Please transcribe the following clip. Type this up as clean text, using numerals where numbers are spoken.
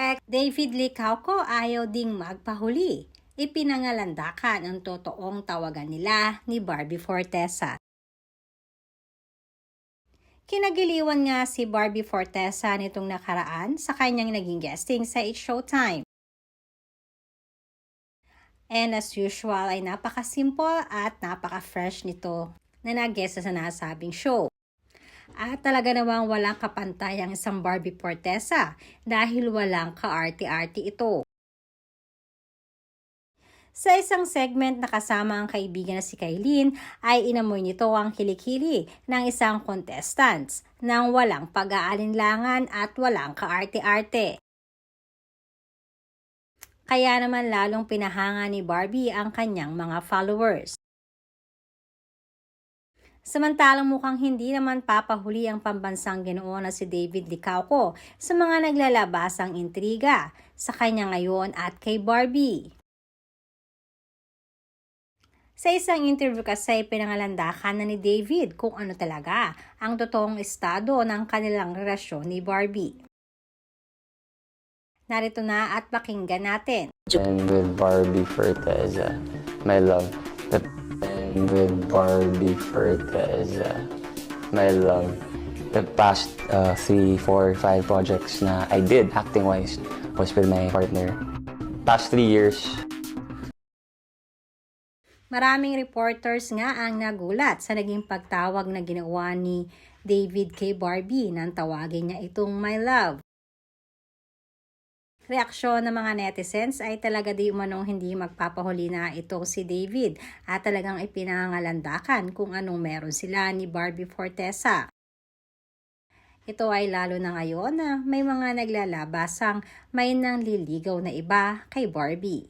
Kaya David Licauco ayaw ding magpahuli. Ipinangalandakan ang totoong tawagan nila ni Barbie Fortesa. Kinagiliwan nga si Barbie Fortesa nitong nakaraan sa kanyang naging guesting sa It's Showtime. And as usual ay napaka-simple at napaka-fresh nito na nag-guest sa nasabing show. At talaga namang walang kapantay ang isang Barbie Fortesa dahil walang ka-arte-arte ito. Sa isang segment na kasama ang kaibigan na si Kailin ay inamoy nito ang kilikili ng isang contestants nang walang pag-aalinlangan at walang kaarte-arte. Kaya naman lalong pinahanga ni Barbie ang kanyang mga followers. Samantalang mukhang hindi naman papahuli ang pambansang ginoo na si David Licauco sa mga naglalabasang intriga sa kanya ngayon at kay Barbie. Sa isang interview kasi pinangalandakan na ni David kung ano talaga ang totoong estado ng kanilang relasyon ni Barbie. Narito na at pakinggan natin. And with Barbie Fortesa, my love. And with Barbie Fortesa, my love. The past 3, 4, 5 projects na I did acting-wise was with my partner. Past 3 years, Maraming reporters nga ang nagulat sa naging pagtawag na ginawa ni David kay Barbie nang tawagin niya itong my love. Reaksyon ng mga netizens ay talaga di umanong hindi magpapahuli na ito si David at talagang ipinangalandakan kung anong meron sila ni Barbie Fortesa. Ito ay lalo na ngayon na may mga naglalabasang may nangliligaw na iba kay Barbie.